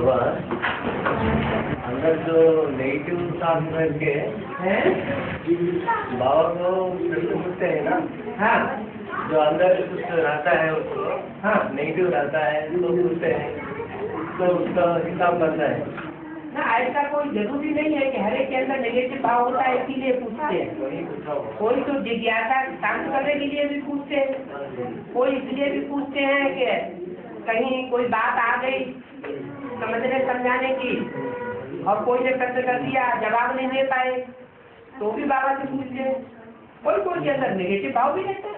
बाबा अंदर जो नेगेटिव साथ करके बाबा को प्रश्न पूछते हैं ना। हाँ, जो अंदर कुछ रहता है उसको, हाँ, नेगेटिव रहता है तो पूछते हैं, तो उसका हिसाब बनता है ना। ऐसा कोई जरूरी नहीं है कि हर एक के अंदर नेगेटिव भाव होता है इसीलिए पूछते हैं। वही पूछा हुआ। कोई तो जिज्ञासा शांत करने के लिए भी पूछते हैं, कोई इसलिए भी पूछते हैं कि कहीं कोई बात आ गई समझने समझाने की और कोई ने प्रश्न कर दिया, जवाब नहीं दे पाए तो भी बाबा से पूछ ले। कोई कोई के अंदर नेगेटिव भाव भी रहता है।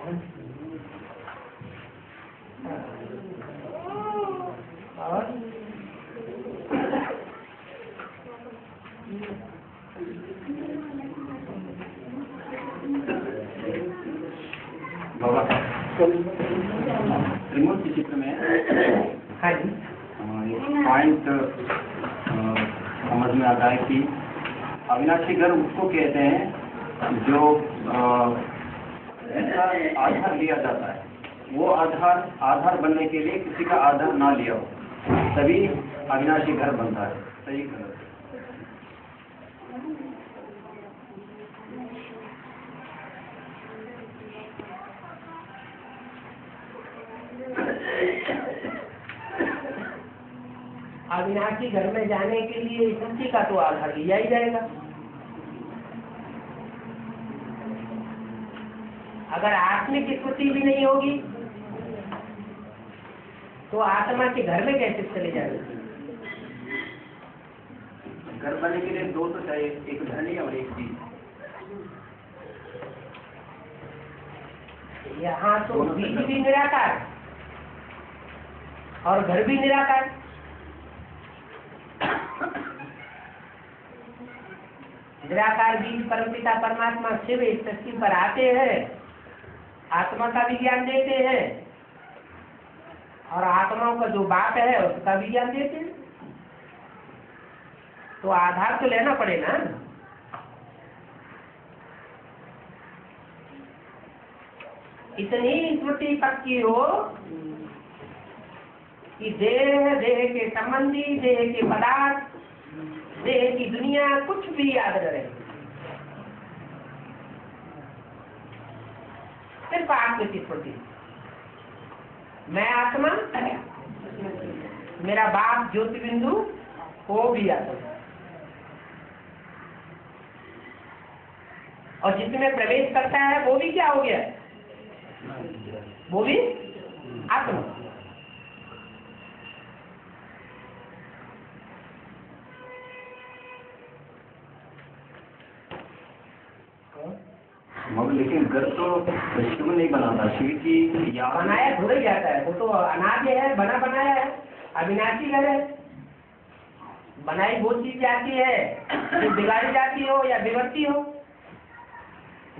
और बाबा त्रिमूर्ति के चित्र में हाँ जी, पॉइंट समझ में आता है कि अविनाशी घर उसको कहते हैं जो ऐसा आधार लिया जाता है, वो आधार बनने के लिए किसी का आधार ना लिया हो तभी अविनाशी घर बनता है। सही गलत? अविनाशी घर में जाने के लिए स्मृति का तो आधार लिया ही जाएगा। अगर आत्मिक स्मृति भी नहीं होगी तो आत्मा के घर में कैसे चले जाएगी? घर बनने के लिए दो तो चाहिए, एक धनी और एक चीज। यहाँ तो बीज भी निराकार और घर भी निराकार। निराकार बीज परमपिता परमात्मा शिव इस धरती पर आते हैं, आत्मा का भी ज्ञान देते हैं और आत्माओं का जो बाप है उसका भी ज्ञान देते हैं। तो आधार तो लेना पड़ेगा। इतनी स्मृति पक्की हो कि देह के संबंधी, देह के पदार्थ, देह की दुनिया कुछ भी याद न रहे, सिर्फ आत्म की स्मृति। मैं आत्मा, मेरा बाप ज्योति बिंदु, वो भी आत्मा। और जिसमें प्रवेश करता है वो भी क्या हो गया? वो भी आत्मा। मगर लेकिन घर तो शिव नहीं बनाता, शिव की याद बनाया थोड़ा ही जाता है, वो तो अनाद्य है, बना बनाया है, अविनाशी घर है। बनाई वो चीज जाती है जो बिगाड़ी जाती हो या बिगड़ती हो।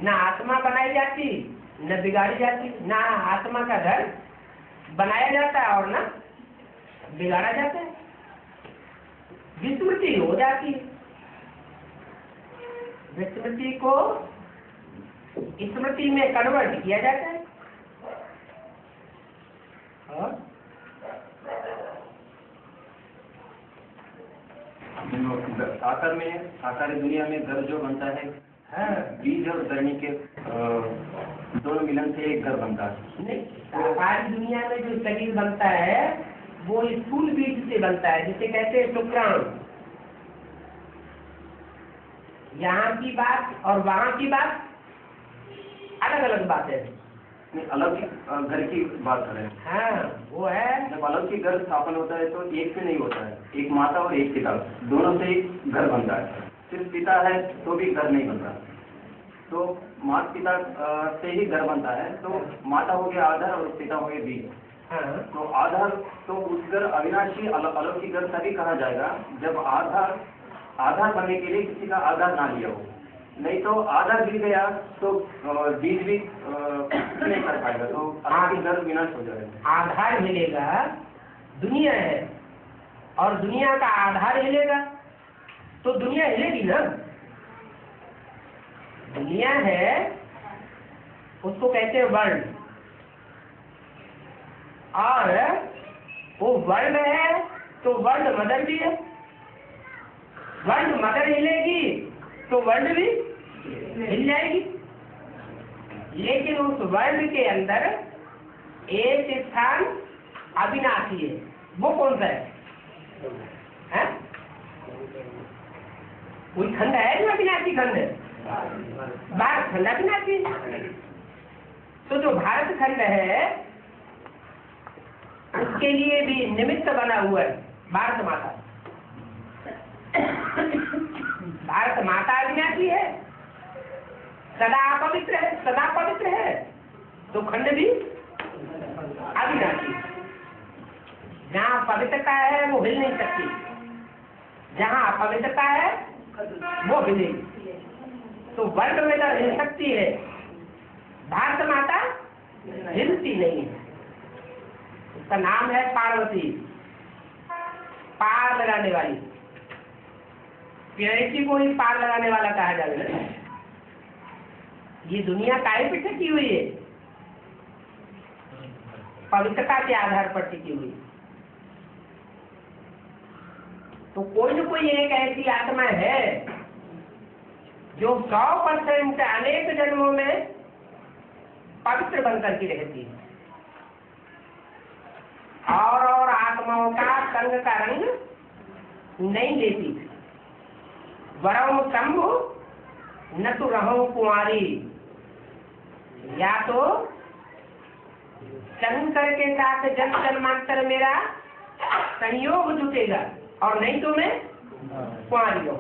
ना आत्मा बनाई जाती न बिगाड़ी जाती, ना आत्मा का घर बनाया जाता है और ना बिगाड़ा जाता है, विस्मृति हो जाती है। विस्मृति को स्मृति में कन्वर्ट किया जाता है। और साकार दुनिया में घर जो बनता है, बीज और धरणी के दोनों मिलन से एक घर बनता है। नहीं, साकारी दुनिया में जो शरीर बनता है वो स्थूल बीज से बनता है, जिसे कहते हैं शुक्राणु। यहाँ की बात और वहाँ की बात अलग अलग बात है। अलग घर की बात करें, हाँ, वो है। जब अलग की घर स्थापन होता है तो एक से नहीं होता है, एक माता और एक पिता दोनों से एक घर बनता है। सिर्फ पिता है तो भी घर नहीं बनता, तो माता पिता से ही घर बनता है। तो माता हो गया आधार और पिता हो गया बीज। हाँ। तो आधार, तो उस घर अविनाशी अलग की घर तभी कहा जाएगा जब आधार बनने के लिए किसी का आधार ना लिया हो। नहीं तो आधार गिर गया तो बीज भी नहीं कर पाएगा, तो अलग घर विनाश हो जाएगा। आधार मिलेगा, दुनिया है और दुनिया का आधार हिलेगा तो दुनिया हिलेगी ना। दुनिया है उसको कहते हैं वर्ल्ड, और वो वर्ल्ड है तो वर्ल्ड मदर भी है। वर्ल्ड मदर हिलेगी तो वर्ल्ड भी हिल जाएगी। लेकिन उस वर्ल्ड के अंदर एक स्थान अविनाशी है। वो कौन सा है? कोई खंड है जो अविनाशी खंड है? भारत खंड अविनाशी। तो जो भारत खंड है उसके लिए भी निमित्त बना हुआ है भारत माता। भारत माता अविनाशी है, सदा अपवित्र है, सदा पवित्र है, तो खंड भी अविनाशी। जहाँ पवित्रता है वो हिल नहीं सकती, जहाँ अपवित्रता है वो हिलेगी। तो वर्ल्ड में तो हिल सकती है, भारत माता हिलती नहीं है। उसका नाम है पार्वती, पार लगाने वाली। किसी को ही पार लगाने वाला कहा जाएगा। ये दुनिया काहे पे टिकी हुई है? पवित्रता के आधार पर टिकी हुई। तो कोई न कोई एक ऐसी आत्मा है जो 100% अनेक जन्मों में पवित्र बनकर के रहती है और आत्माओं का संग का रंग नहीं लेती। वरम शंभु न तो रहो कुंवारी, या तो शंकर के साथ जन्म जन्मांतर मेरा संयोग जुटेगा और नहीं तो मैं कुंवारी हूँ।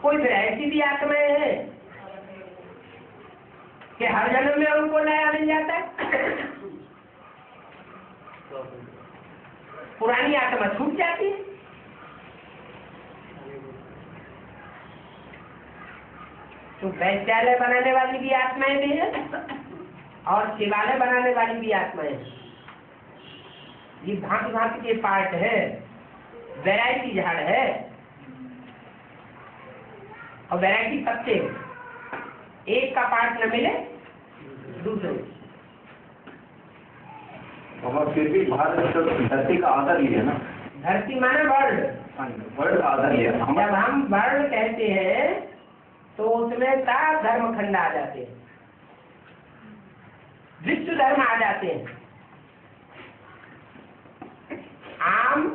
कोई फिर ऐसी भी आत्माएं हैं कि हर जन्म में उनको नया मिल जाता है, पुरानी आत्मा छूट जाती है। तो वैद्यालय बनाने वाली भी आत्माएं भी है और शिवालय बनाने वाली भी आत्माएं हैं। ये भांति भांति के पार्ट है, वैरायटी झाड़ है और वैरायटी पत्ते। एक का पार्ट न मिले दूसरे। और फिर भी भारत तो धरती का आधार लिया ना। धरती माने वर्ल्ड, वर्ल्ड का आधार लिया। जब हम वर्ल्ड कहते हैं तो उसमें 7 धर्म खंड आ जाते हैं, विश्व धर्म आ जाते हैं। आम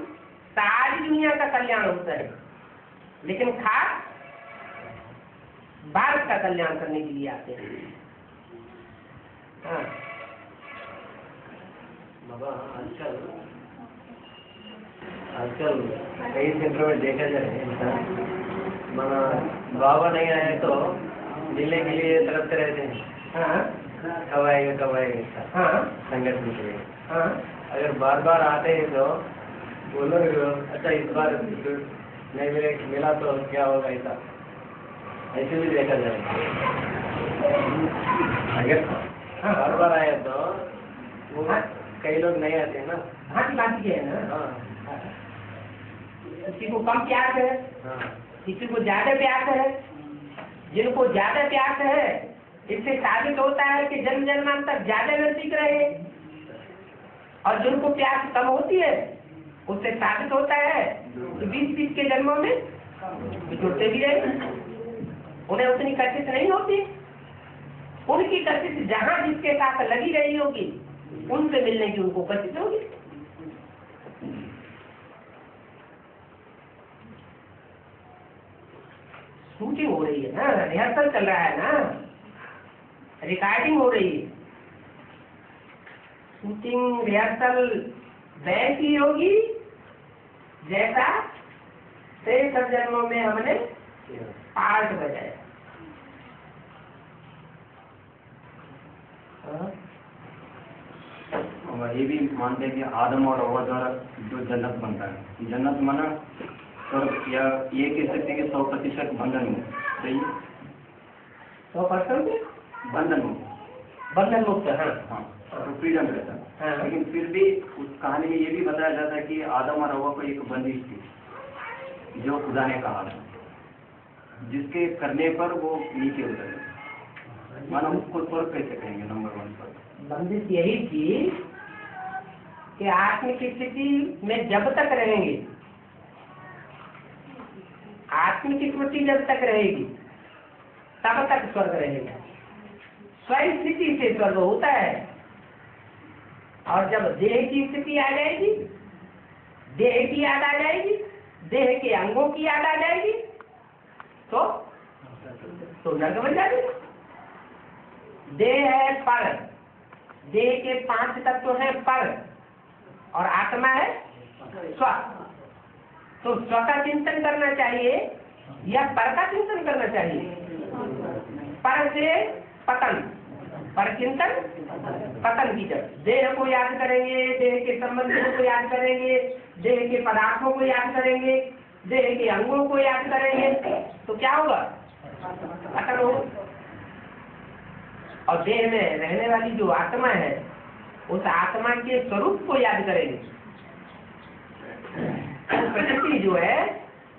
सारी दुनिया का कल्याण होता है, लेकिन खास भारत का कल्याण करने के लिए आते हैं। हाँ। बाबा आजकल कई क्षेत्रों में देखा जाए माना बाबा नहीं आए तो मिलने के लिए तरफते रहते हैं। हाँ। कब आएगा हाँ। संगठन के लिए। हाँ। अगर बार बार आते हैं तो बोलो अच्छा इस बार नहीं मिला तो क्या होगा, ऐसे भी देखा जाए। अगर बार बार आए तो वो कई लोग नहीं आते हैं ना। भांति भांति के है ना। हाँ किसी को कम प्यास है, हाँ किसी को ज्यादा प्यास है। जिनको ज्यादा प्यास है इससे साबित होता है कि जन्म जन्मांतर ज्यादा नजदीक रहे, और जिनको प्यास कम होती है उससे साबित होता है कि 20-20 के जन्मों में जुड़ते भी रहे, उन्हें उतनी कशिश नहीं होती। उनकी कशिश जहां जिसके साथ लगी रही होगी उनसे मिलने की उनको कशिश होगी। शूटिंग हो रही है ना, रिहर्सल चल रहा है ना, रिकॉर्डिंग हो रही है। शूटिंग रिहर्सल वैसी होगी जैसा शेष जन्मों में हमने पार्ट बजाया। और ये भी मानते हैं कि आदम और हव्वा द्वारा जो जन्नत बनता है, जन्नत माना और या ये कह सकते हैं कि 100% बंधन मुक्त, सही है? 100% बंधन मुक्त है। हाँ, तो फ्रीडम रहता है। हाँ। लेकिन फिर भी उस कहानी में ये भी बताया जाता है कि आदम और हव्वा को एक बंदिश थी जो खुदा ने कहा था, जिसके करने पर वो नीचे उतरे। मानो उसको स्वर्ग कैसे कहेंगे? नंबर 1 पर बंदिश यही थी कि आत्मिक स्थिति में जब तक रहेंगे, आत्मिक स्मृति जब तक रहेगी तब तक स्वर्ग रहेगा। स्वयं स्थिति से स्वर्ग होता है, और जब देह की स्थिति आ जाएगी, देह की याद आ जाएगी, देह के अंगों की याद आ जाएगी, तो नर्क बन जाएगी। देह है पर, देह के 5 तत्व है पर, और आत्मा है स्व। तो स्व का चिंतन करना चाहिए या पर का चिंतन करना चाहिए? पर से पतन, पर चिंतन पतन की जब देह को याद करेंगे, देह के संबंधों को याद करेंगे, देह के पदार्थों को याद करेंगे, देह के अंगों को याद करेंगे, तो क्या होगा? पतन होगा। और देह में रहने वाली जो आत्मा है, उस आत्मा के स्वरूप को याद करेंगे, तो प्रकृति जो है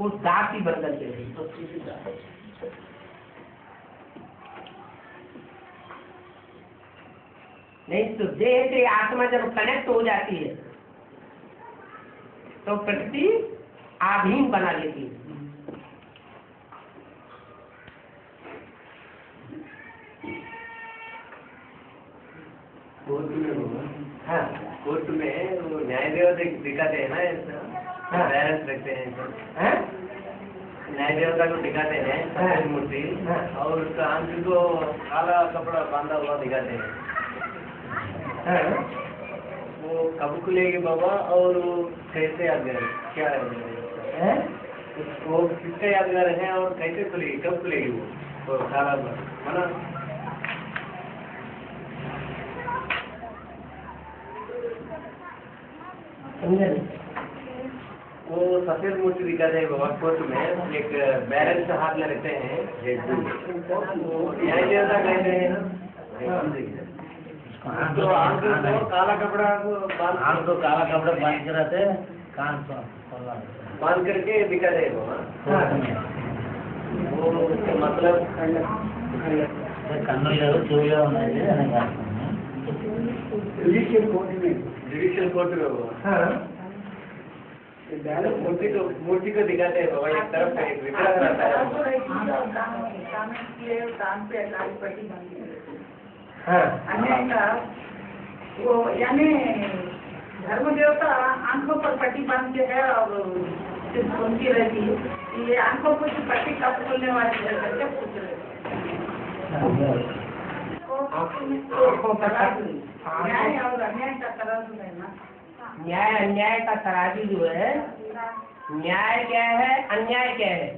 वो दासी बनकर के रहेगी। नहीं तो देह से आत्मा जब कनेक्ट हो जाती है तो प्रकृति आधीन बना लेती है। हाँ, कोर्ट में वो न्याय देवता दिखाते हैं ना, ऐसा बैलेंस रखते हैं, न्याय देवता को दिखाते हैं सफेद मूर्ति, और उसका आंख को काला कपड़ा बांधा हुआ दिखाते हैं। वो कब खुलेगी बाबा, और वो कैसे यादगार क्या है? वो किसका यादगार है और कैसे खुलेगी, कब खुलेगी वो काला बना? वो सफेद मूर्ति दिखाते हैं बाबा कोर्ट में, एक बैलेंस हाथ में रखते हैं, न्याय देवता कहते हैं ना, तो आंख को काला कपड़ा बांध के रहते हैं, कान बांध करके दिखाते हैं बाबा। वो मतलब जुडिशियल कोर्ट में बाबा मूर्ति को दिखाते हैं बाबा, एक तरफ एक विग्रह रहता है। वो यानी धर्म देवता आंखों पर पट्टी बांध के है और सिर्फ सुनती रहती है। ये आंखों को जो पट्टी कब खोलने वाली है करके पूछ रहे न्याय और अन्याय का तराजू है ना। न्याय अन्याय का तराजू जो है, न्याय क्या है अन्याय क्या है,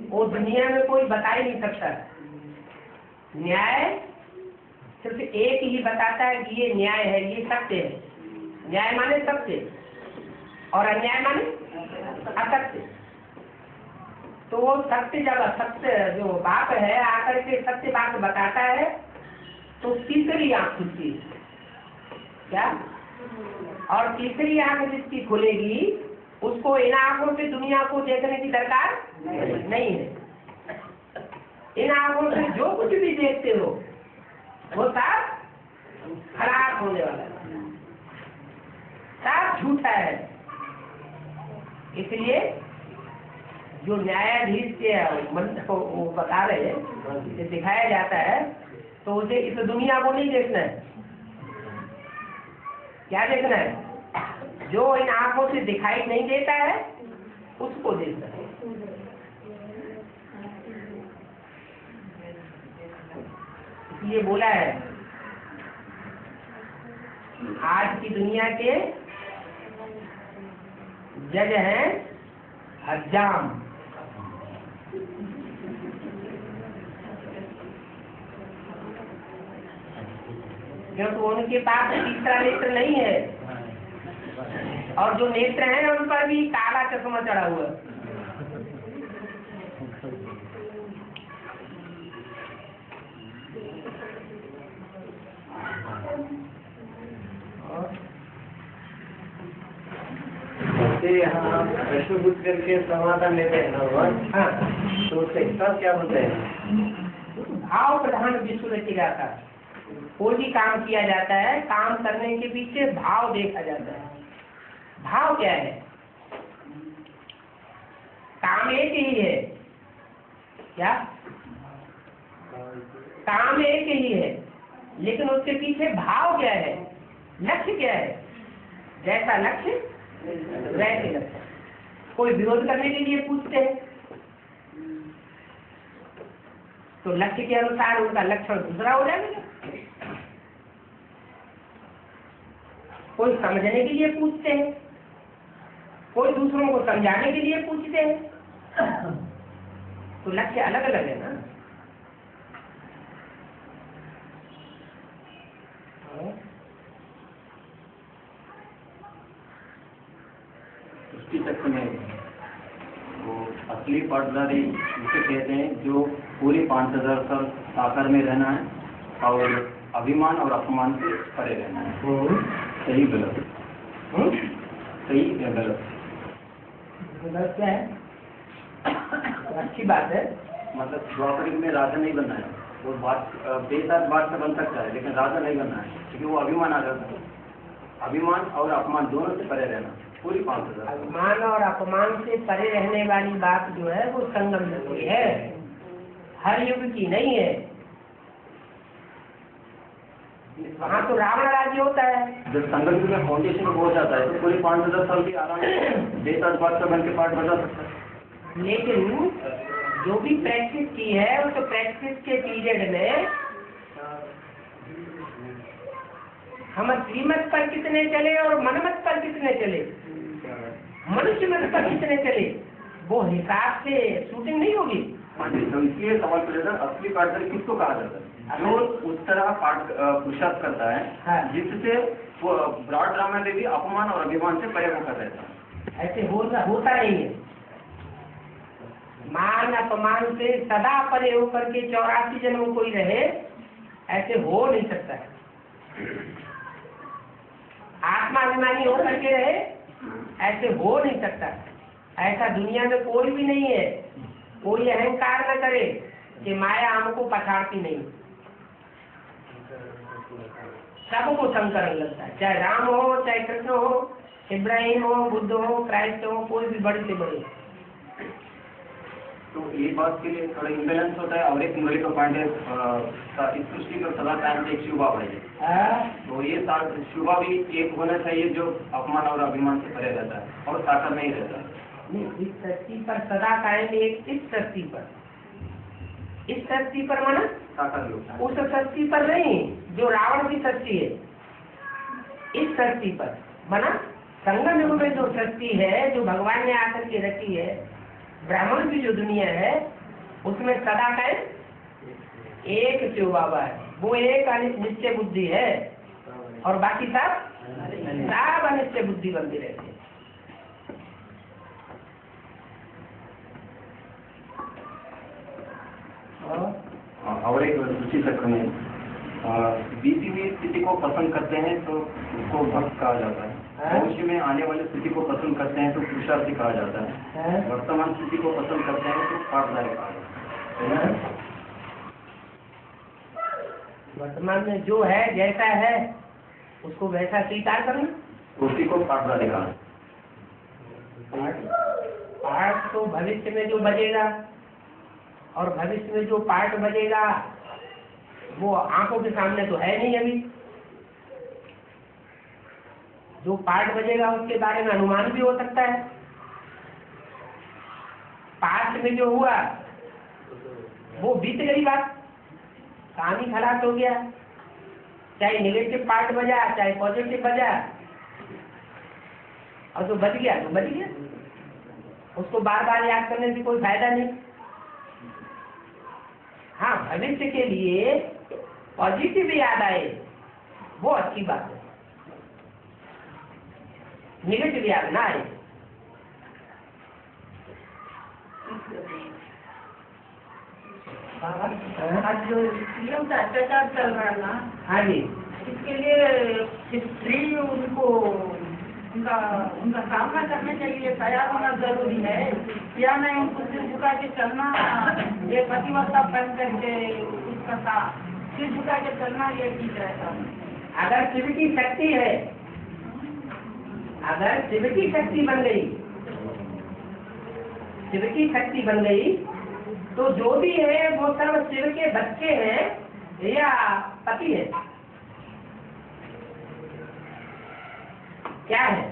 वो दुनिया में कोई बता ही नहीं सकता। न्याय सिर्फ एक ही बताता है कि ये न्याय है, ये सत्य है। न्याय माने सत्य और अन्याय माने असत्य। तो वो सत्य जब असत्य जो बात है आकर के सत्य बात बताता है तो तीसरी आंख खुलती है क्या, और तीसरी आंख जिसकी खुलेगी उसको इन आंखों से दुनिया को देखने की दरकार नहीं है। इन आंखों से जो कुछ भी देखते हो वो सब खराब होने वाला है, सब झूठा है। इसलिए जो न्यायाधीश के वो बता रहे हैं, दिखाया जाता है, तो उसे इस दुनिया को नहीं देखना है। क्या देखना है? जो इन आंखों से दिखाई नहीं देता है उसको देखना है। ये बोला है आज की दुनिया के जज हैं हज्जाम। क्योंकि उनके पास तीसरा नेत्र नहीं है, और जो नेत्र हैं उन पर भी काला चश्मा चढ़ा हुआ है। यहाँ प्रश्न पूछ करके समाधान लेते हैं ना भगवान, तो उसका हिसाब क्या बोलते हैं? भाव प्रधान विश्व रची जाता है। कोई भी काम किया जाता है, काम करने के पीछे भाव देखा जाता है। भाव क्या है? काम एक ही है क्या? काम एक ही है, लेकिन उसके पीछे भाव क्या है, लक्ष्य क्या है? जैसा लक्ष्य वैसे लक्ष्य। कोई विरोध करने के लिए पूछते हैं तो लक्ष्य के अनुसार उनका लक्षण दूसरा हो जाएगा। कोई समझने के लिए पूछते हैं, कोई दूसरों को समझाने के लिए पूछते हैं, तो लक्ष्य अलग अलग है ना। उसकी चक्कर में वो असली पाठदारी उसे कहते हैं जो पूरी 5000 साल साकार में रहना है और अभिमान और अपमान से परे रहना है। सही गलत? सही या गलत? गलत क्या है? अच्छी बात है। मतलब द्वापरिक में राजा नहीं बनना है, वो बात बेसाथ बात से बन सकता है, लेकिन राजा नहीं बनना है, क्योंकि वो अभिमान आ जाता है। अभिमान और अपमान दोनों से परे रहना पूरी 5000। अभिमान और अपमान से परे रहने वाली बात जो है वो संगम युग की है, हर युग की नहीं है। वहाँ तो रावण राज्य होता है। जब संगम युग में फाउंडेशन हो जाता है तो पूरी 5000 साल की आराम से बेसाथ बात से बन के पाठ बजा सकता है। लेकिन जो भी प्रैक्टिस की है उस प्रैक्टिस के पीरियड में हम श्रीमत पर कितने चले और मनमत पर कितने चले, मनुष्य मत पर कितने चले, वो हिसाब से शूटिंग नहीं होगी। तो इसलिए सवाल पूछा था, असली पाठदारी किसको कहा जाता है? जो उस तरह पाठ पुरुषार्थ करता है, हाँ। जिससे वो ब्रॉड ड्रामा में भी अपमान और अभिमान से परे होकर रहता है। ऐसे होता नहीं है। मान अपमान से सदा परे होकर के 84 जन्म कोई रहे, ऐसे हो नहीं सकता है। आत्माभिमानी होकर के रहे, ऐसे हो नहीं सकता। ऐसा दुनिया में कोई भी नहीं है। कोई अहंकार न करे कि माया हमको पछाड़ती नहीं। सबको संकरण लगता है, चाहे राम हो, चाहे कृष्ण हो, इब्राहिम हो, बुद्ध हो, क्राइस्ट हो, कोई भी बड़े से बड़े। तो ये बात के लिए थोड़ा इम्बेलेंस होता है। और एक मुरली का पॉइंट है, इस सृष्टि को सदा टाइम से एक शुभा है। तो ये शुभा भी एक होना चाहिए जो अपमान और अभिमान से परे रहता है और साकार नहीं रहता है। नहीं, इस धरती पर सदा कायम एक, इस धरती पर माना साकार लोग उस धरती पर नहीं जो रावण की धरती है। इस धरती पर माना संगम युग में जो धरती है, जो भगवान ने आकर के रखी है, ब्राह्मण की जो दुनिया है, उसमें सदा कायम एक शिव बाबा है। वो एक निश्चय बुद्धि है और बाकी सब अनिश्चय बुद्धि बनती रहती है। और एक रुचि चक्र में बीती हुई स्थिति को पसंद करते हैं तो उसको भक्त कहा जाता है। भविष्य में आने वाली स्थिति को पसंद करते हैं तो पुरुषार्थी कहा जाता है। वर्तमान स्थिति को पसंद करते हैं तो पाठदारी कहा जाता है। वर्तमान में जो है जैसा है उसको वैसा स्वीकार करना, उसी को पाठदारी कहा। पाठ तो भविष्य में जो बजेगा और भविष्य में जो पाठ बजेगा वो आंखों के सामने तो है नहीं। अभी जो पाठ बजेगा उसके बारे में अनुमान भी हो सकता है। पास्ट में जो हुआ वो बीत गई बात, कहानी खलास हो गया। चाहे नेगेटिव पार्ट बजा चाहे पॉजिटिव बजा, और जो बच गया तो बच गया, उसको बार बार याद करने से कोई फायदा नहीं। हाँ, भविष्य के लिए पॉजिटिव याद आए वो अच्छी बात है, नेगेटिव याद ना आए। आज जो स्त्रियों का अत्याचार चल रहा है ना, हाँ जी, इसके लिए स्त्री उनको उनका सामना करने के लिए तैयार होना जरूरी है, या नहीं उनको सिर झुका के चलना, ये पतिव्रता पहन करके उसका सिर झुका के चलना ये ठीक रहता है। अगर शिव की शक्ति है, अगर शिव की शक्ति बन गई, शिव की शक्ति बन गई, तो जो भी है वो सब शिव के बच्चे हैं या पति है? क्या है?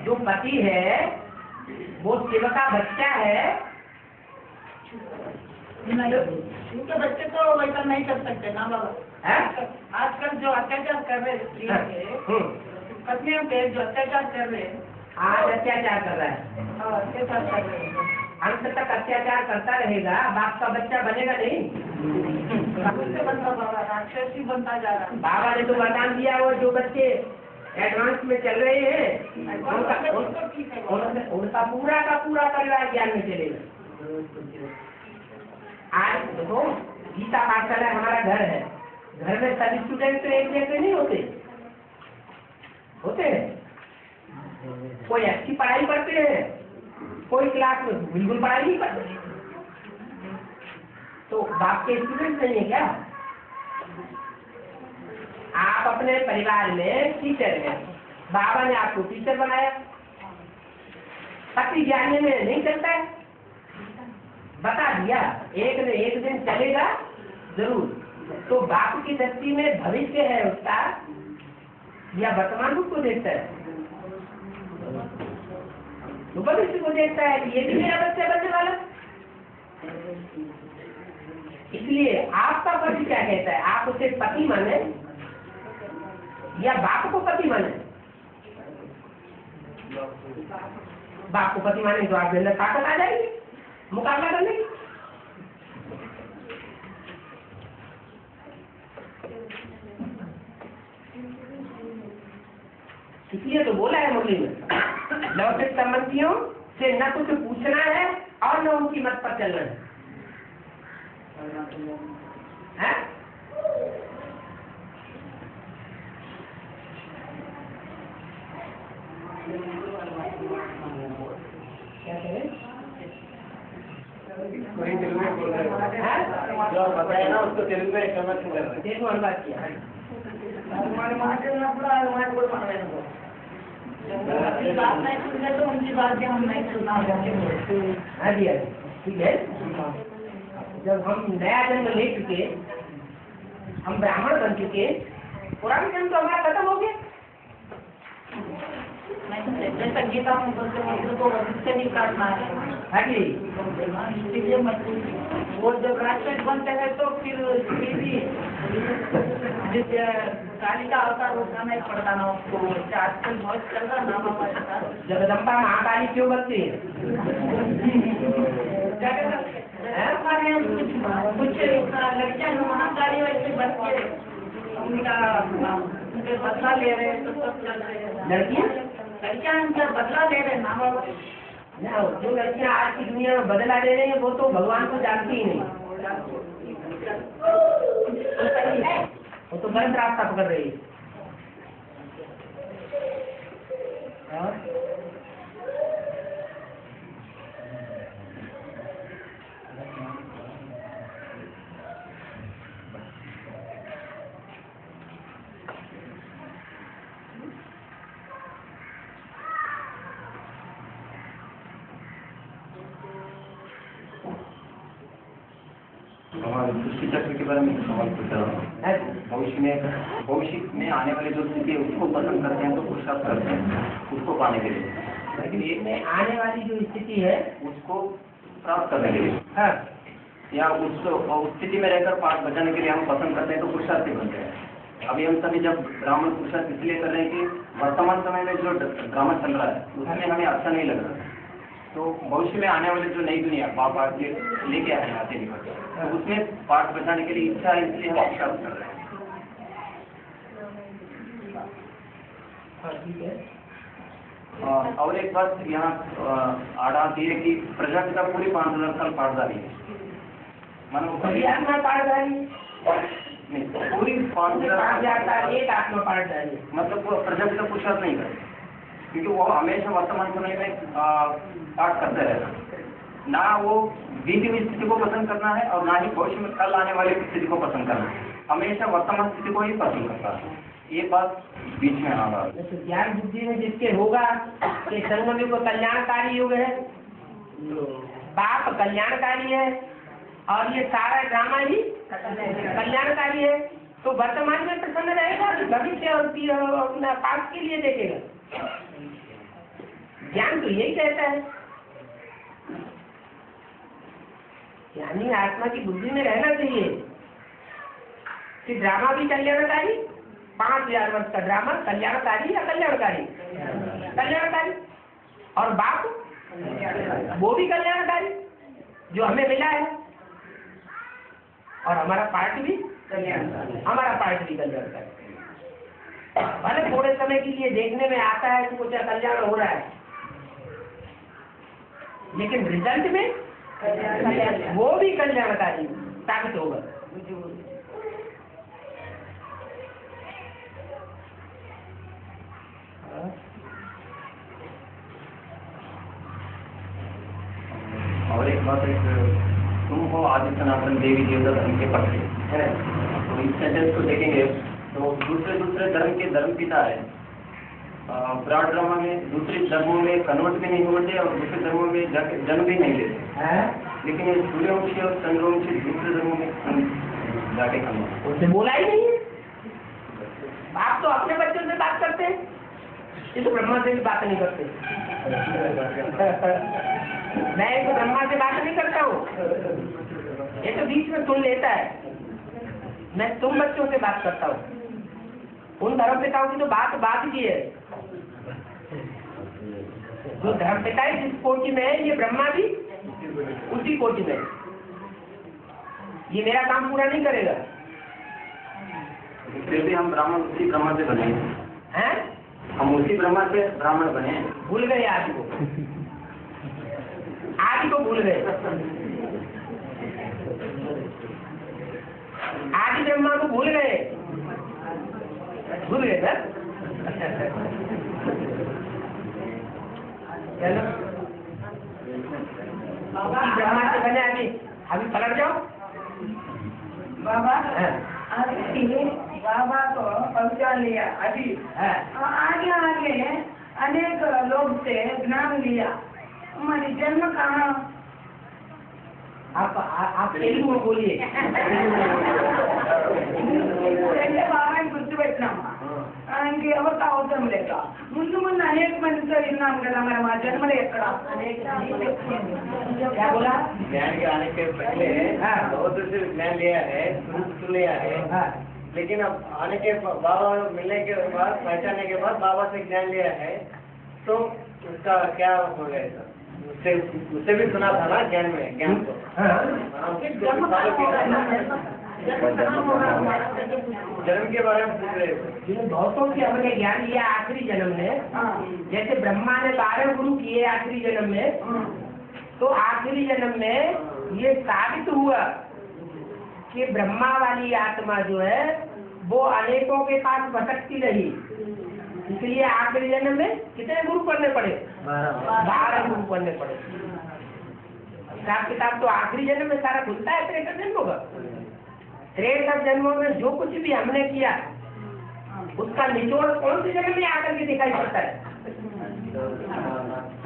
जो पति है वो शिव का बच्चा है। उनके बच्चे तो वैसा नहीं कर सकते ना बाबा। आजकल जो अत्याचार कर रहे स्त्रियों के, पत्नियों पे जो अत्याचार कर रहे हैं, आज अत्याचार कर रहा है, अत्याचार कर रहे हैं, अंत तक अत्याचार करता रहेगा, बाप का बच्चा बनेगा नहीं। उससे बनता बाबा राक्षसी बनता जा रहा है। बाबा ने तो वरदान दिया, वो जो बच्चे एडवांस में चल रहे हैं उनका पूरा का पूरा परिवार ज्ञान में चलेगा। आज देखो गीता पाठशाला हमारा घर है, घर में सभी स्टूडेंट तो एक जैसे नहीं होते, होते हैं। कोई अच्छी पढ़ाई करते हैं, कोई क्लास में बिल्कुल पढ़ाई नहीं करते। तो बाप के स्टूडेंट नहीं है क्या? आप अपने परिवार में टीचर हैं, बाबा ने आपको टीचर बनाया, पति जानने में नहीं चलता है, बता दिया एक न एक दिन चलेगा जरूर। तो बाप की दृष्टि में भविष्य है उसका या वर्तमान रूप को देखता है? तो भविष्य को देखता है कि ये भी मेरा बच्चा बनने वाला। इसलिए आपका पति क्या कहता है? आप उसे पति माने या बाप को पति माने? बाप को पति माने तो आपके अंदर ताकत आ जाएगी मुकाबला करने की। इसलिए तो बोला है मुरली में, लौकिक संबंधियों से न कुछ पूछना है और न उनकी मत पर चलना है। क्या करें? कोई तेलुगु में बोल रहे हो, जो बताया ना उसको तेलुगु में कन्वर्ट कर रहे हैं। देखो अनुवाद किया। हमारे माँ के ना पूरा हमारे को मार रहे हैं। अपनी बात नहीं सुनते तो उनकी बात भी हम नहीं सुनना चाहते। हाँ जी, ठीक है। जब हम नया जन्म ले चुके, हम ब्राह्मण बन चुके, पुराना जन्म तो हमारा खत्म हो गया। जैसा गीता में बोलते हैं तो उससे नहीं काटना है। हाँ जी, इसलिए वो जब राक्षस बनते हैं तो फिर काली का अवतार होता नहीं पड़ता ना उसको। आजकल बहुत चल रहा ना बाबा ऐसा। जगदम्बा महाकाली क्यों बनती है? हमारे यहाँ कुछ लड़कियाँ महाकाली वैसे बनती है, उनके बदला ले रहे हैं तो सब चल रहे हैं। लड़कियाँ उनका बदला ले रहे हैं ना बाबा। ना, जो लड़कियां आज की दुनिया में बदला दे रही है वो तो भगवान को जानती ही नहीं, वो तो गलत रास्ता पकड़ रही है। हमारे सृष्टि चक्र के बारे में सवाल पूछ रहा हूँ। भविष्य में आने वाले जो स्थिति है उसको पसंद करते हैं तो पुरुषार्थ करते हैं उसको पाने के लिए, लेकिन इसमें आने वाली जो स्थिति है उसको प्राप्त करने के लिए, हाँ, या उस स्थिति में रहकर पाठ बचाने के लिए हम पसंद करते हैं तो पुरुषार्थी बनते हैं। अभी हम सभी जब ब्राह्मण पुरुषार्थ इसलिए कर रहे हैं कि वर्तमान समय में जो ड्रामा चल रहा है उसमें हमें अच्छा नहीं लग रहा, तो भविष्य में आने वाले जो नई दुनिया बाप आके लेके आए हैं आते निकल, तो उसमें पाठ बचाने के लिए इच्छा है, इसलिए हम पुरुषार्थ कर रहे हैं। ठीक है। और एक बात यहाँ आड़ आती है कि प्रजापिता पूरी 5000 साल पाठदारी है, मानो आत्मा पाठदारी नहीं, पूरी 5000 साल एक आत्मा पाठदारी, मतलब वो प्रजापिता पुरुषार्थ नहीं करते क्योंकि वो हमेशा वर्तमान समय में पाठ करते रहते, ना वो बीती हुई स्थिति को पसंद करना है और ना ही भविष्य में कल आने वाली स्थिति को पसंद करना है, हमेशा वर्तमान स्थिति को ही पसंद करता है। ये बात बीच में आ रहा है। तो ज्ञान बुद्धि में जिसके होगा कि संगम युग कल्याणकारी युग है, बाप कल्याणकारी है और ये सारा ड्रामा ही कल्याणकारी है, तो वर्तमान में प्रसन्न रहेगा कि भविष्य और अपना पास के लिए देखेगा। ज्ञान तो यही कहता है, यानी आत्मा की बुद्धि में रहना चाहिए कि ड्रामा भी कल्याणकारी, 5000 वर्ष का ड्रामा कल्याणकारी या कल्याणकारी, कल्याणकारी, और बाप वो भी कल्याणकारी जो हमें मिला है, और हमारा पार्ट भी कल्याणकारी। भले थोड़े समय के लिए देखने में आता है कि कुछ कल्याण हो रहा है, लेकिन रिजल्ट में वो भी कल्याणकारी साबित होगा। और एक बात है, तुम हो आदि सनातन देवी देवता धर्म के पक्ष है, तो इस सेंटेंस को देखेंगे तो दूसरे धर्म के धर्म पिता है। विराट ड्रामा में दूसरे धर्मों में कन्वर्ट भी नहीं होते और दूसरे धर्मों में जन्म भी नहीं लेते, लेकिन ये सूर्यवंशी और चंद्रवंशी दूसरे धर्मों में जाके कन्वर्ट। उसने बोला ही नहीं है। आप तो अपने बच्चों से बात करते हैं, ये तो ब्रह्मा से भी बात नहीं करते। मैं तो ब्रह्मा से बात नहीं करता हूँ, ये तो बीच में सुन लेता है। मैं तुम बच्चों से बात करता हूँ। उन धर्म पिताओं की तो बात की है। जो धर्म पिता है जिस कोटि में है, ये ब्रह्मा भी उसी कोटि में। ये मेरा काम पूरा नहीं करेगा। फिर भी हम ब्राह्मण उसी ब्रह्मा से बने हैं? हम उसी ब्रह्मा से ब्राह्मण बने। भूल गए आदि को, आदि को भूल गए। आदि ब्रह्मा को भूल गए सर। चलो ब्रह्मा से बने अभी पलट जाओ। बाबा बाबा को पहचान लिया अभी, आगे अनेक लोग से ज्ञान लिया, हमारी जन्म कहाँ? आप तेलुगु में बोलिए। బాగా గుర్తుపెట్టినామా ఇంకెవరికి అవసరం లేక ముందు అనేక మందితో విన్నాం కదా, మరి మా జన్మలు ఎక్కడ? क्या बोला? ज्ञान के आने के पहले बहुत से ज्ञान लिया है, सुन लिया है, लेकिन अब आने के बाबा मिलने के बाद, पहचानने के बाद बाबा से ज्ञान लिया है, तो उसका क्या हो गया? उससे भी सुना था ना ज्ञान में, ज्ञान को जन्म के बारे में पूछ रहे थे। बहुतों से हमने ज्ञान लिया आखिरी जन्म में, जैसे ब्रह्मा ने 12 गुरु किए आखिरी जन्म में, तो आखिरी जन्म में ये साबित हुआ कि ब्रह्मा वाली आत्मा जो है वो अनेकों के पास भटकती रही, इसलिए आखिरी जन्म में कितने गुरु पढ़ने पड़े? 12 गुरु पढ़ने पड़े। हिसाब किताब तो आखिरी जन्म में सारा खुलता है। 63 जन्मों का, 63 जन्मों में जो कुछ भी हमने किया उसका निचोड़ कौन से जन्म में आकर के दिखाई पड़ता है?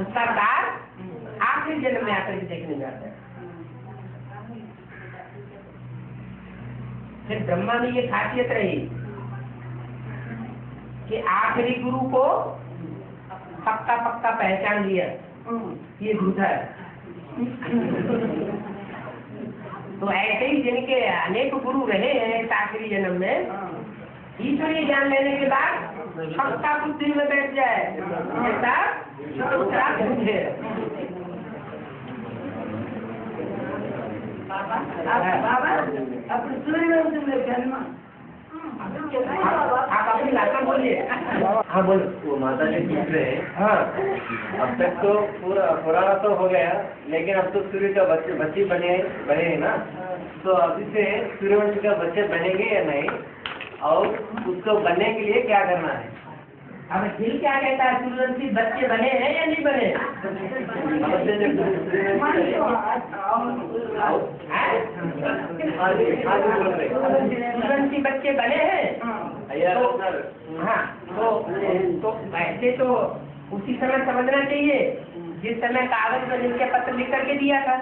उसका सार आखिरी जन्म में आकर के देखने जाता है। फिर ब्रह्मा में ये खासियत रही कि आखिरी गुरु को पक्का पहचान लिया, ये झूठा है। तो ऐसे ही जिनके अनेक गुरु रहे हैं इस आखिरी जन्म में, ईश्वरीय ज्ञान लेने के बाद पक्का बुद्धि में बैठ जाए, ऐसा झूठे। बाबा अब सूर्यवंशी में जन्म, आप अपनी भाषा बोलिए। हाँ बोलो। वो माता जी पूछ रहे हैं, हाँ अब तक तो पुराना तो हो गया, लेकिन अब तो सूर्य का बच्चे बने हैं ना, तो अभी से सूर्यवंशी का बच्चे बनेंगे या नहीं, और उसको बनने के लिए क्या करना है? अब दिल क्या कहता है, सूर्यवंशी बच्चे बने हैं या नहीं बने? सूर्यवंशी बच्चे बने हैं। हाँ, तो ऐसे तो उसी समय समझना चाहिए जिस समय कागज पर जिनके पत्र लिख करके दिया था।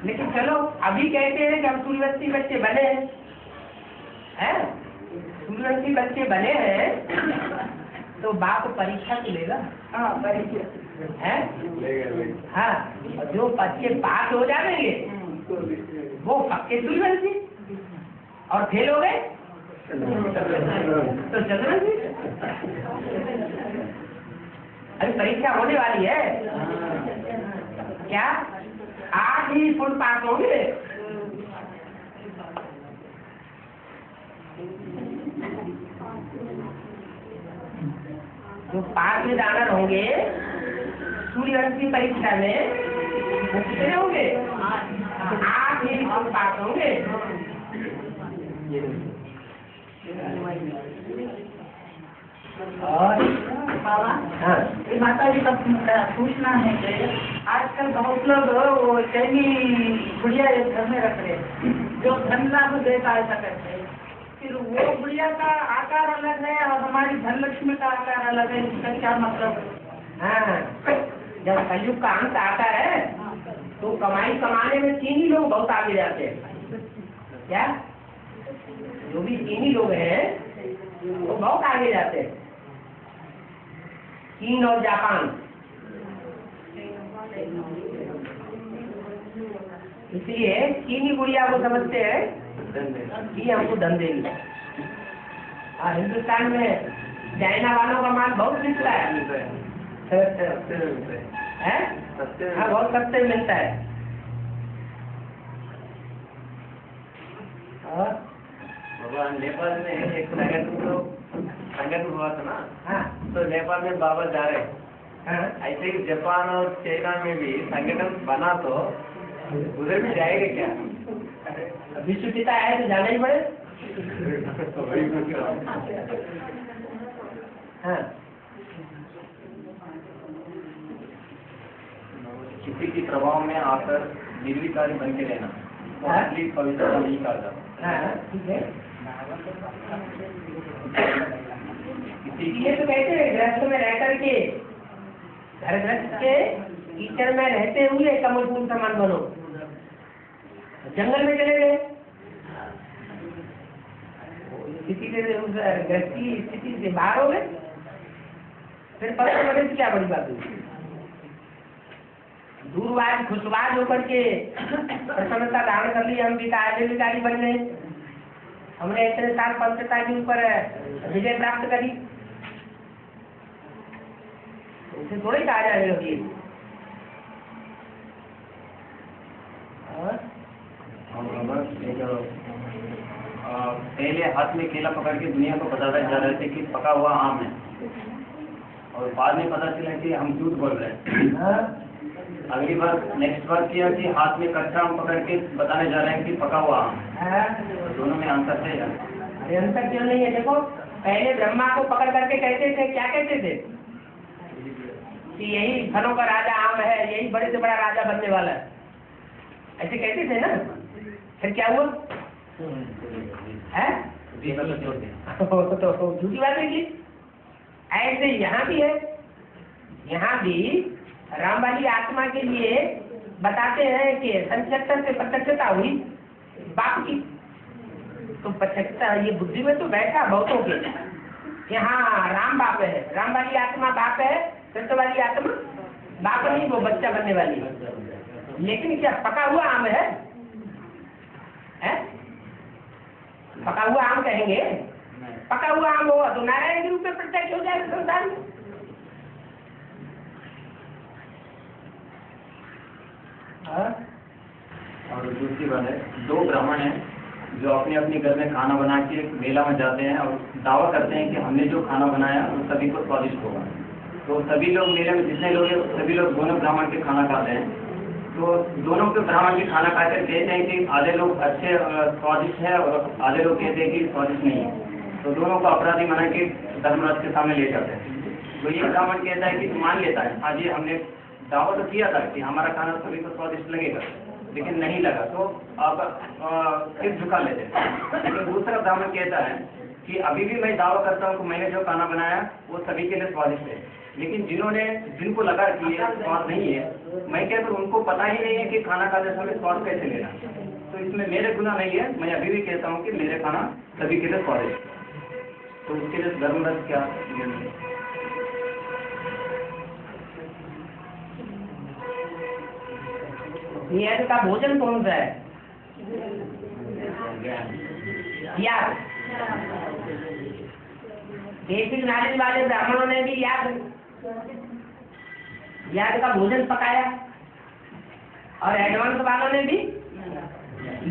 लेकिन चलो अभी कहते हैं कि हम सूर्यवंशी बच्चे बने हैं, सूर्यवंशी बच्चे बने हैं, तो बाप परीक्षा तो लेगा। हाँ, परीक्षा है। हाँ, जो बच्चे पास हो जाएंगे वो पक्के सूर्यवंशी, और फेल हो गए तो चंद्रवंशी। अभी परीक्षा होने वाली है, क्या आज ही फुल पास होंगे? जो पास में दानर होंगे सूर्यवंशी परीक्षा में, वो कितने होंगे? आज ही फुल पास होंगे। और बाबा, ये माता जी का पूछना है कि आजकल बहुत लोग वो चैनी गुड़िया एक घर में रख रहे, जो धन लाभ देता है ऐसा करते हैं, फिर वो गुड़िया का आकार अलग है और हमारी धनलक्ष्मी का आकार अलग है, इसका क्या मतलब? हाँ, जब कलयुग का अंत आता है तो कमाई कमाने में चीनी लोग बहुत आगे जाते हैं। क्या? जो भी चीनी लोग हैं वो बहुत आगे जाते हैं, चीन और जापान। इसलिए चीनी गुड़िया को समझते हैं कि हमको धन देंगे। और हिंदुस्तान में चाइना वालों का माल बहुत बिकता है, हाँ, बहुत सस्ते में मिलता है। और भगवान नेपाल में एक संगठन हुआ था ना, हाँ, तो नेपाल में बाबा जा रहे, हाँ, ऐसे ही जापान और चाइना में भी संगठन बना, तो उधर भी जाएगा क्या? विश्व पिता है तो जाना ही पड़े। हाँ, किसी के प्रभाव में आकर निर्विकारी बन के रहना, तो असली पवित्रता नहीं कहा जाता। हाँ, ठीक है। ये तो कहते हैं गृहस्थ में रह करके, घर गृहस्थ के कीचड़ में रहते हुए कमल फूल समान बनो। जंगल में चले गए, स्थिति से गृहस्थी स्थिति से बाहर हो गए, फिर पता लगे क्या बड़ी बात हुई। दूरवाज खुशवाज होकर के प्रसन्नता धारण कर ली, हम विकारी बन गए, हमने इतने साल पवित्रता के ऊपर विजय प्राप्त करी, उसे थोड़ी कहा जाने लगी। पहले हाथ में केला पकड़ के दुनिया को बताते जा रहे थे कि पका हुआ आम है, और बाद में पता चला कि हम झूठ बोल रहे हैं। अगली बार नेक्स्ट बार किया कि हाथ में कच्चा आम पकड़ के बताने जा रहे हैं कि पका हुआ आम। दोनों में अंतर है। अरे अंतर क्यों नहीं है? देखो, पहले ब्रह्मा को पकड़ करके कहते थे, क्या कहते थे कि यही फलों का राजा आम है, यही बड़े से बड़ा राजा बनने वाला है, ऐसे कहते थे ना। फिर क्या हुआ है? तो झूठी बात है कि ऐसे यहाँ भी है, यहाँ भी राम वाली आत्मा के लिए बताते हैं कि संचक्षण से प्रत्यक्षता हुई बाप की, तो प्रत्यक्षता ये बुद्धि में तो बैठा बहुतों के, यहाँ राम बाप है, राम वाली आत्मा बाप है, कृष्ण वाली आत्मा बाप नहीं, वो बच्चा बनने वाली है। लेकिन क्या पका हुआ आम है? पका हुआ आम कहेंगे, पका हुआ आम होगा तो नारायण के रूप में प्रत्यक्ष हो जाएगा संसार में। और दूसरी बात है, दो ब्राह्मण हैं जो अपने अपने घर में खाना बना के मेला में जाते हैं और दावा करते हैं कि हमने जो खाना बनाया वो सभी को स्वादिष्ट होगा। तो सभी लोग मेले में जितने लोग हैं सभी लोग दोनों ब्राह्मण के खाना खाते हैं। तो दोनों के ब्राह्मण के खाना खाकर कहते हैं कि आधे लोग अच्छे स्वादिष्ट है और आधे लोग कहते हैं कि स्वादिष्ट नहीं है। तो दोनों को अपराधी बना के धर्मराज के सामने ले जाते हैं। तो ये ब्राह्मण कहता है कि मान लेता है, हाँ जी हमने दावा तो किया था कि हमारा खाना सभी को स्वादिष्ट लगेगा, लेकिन नहीं लगा, तो आप सिर झुका लेते हैं। लेकिन दूसरा ब्राह्मण कहता है कि अभी भी मैं दावा करता हूँ कि मैंने जो खाना बनाया वो सभी के लिए स्वादिष्ट है, लेकिन जिनको लगा कि ये स्वाद नहीं है, मैं कहता हूँ उनको पता ही नहीं है कि खाना खाते समय स्वाद कैसे लेना, तो इसमें मेरे गुनाह नहीं है। मैं अभी भी कहता हूँ कि मेरे खाना सभी के लिए स्वादिष्ट है। तो उसके लिए धर्मराज क्या यज्ञ का भोजन कौन सा है? याद। बेसिक नॉलेज वाले ब्राह्मणों ने भी याद का भोजन पकाया, और एडवांस वालों ने भी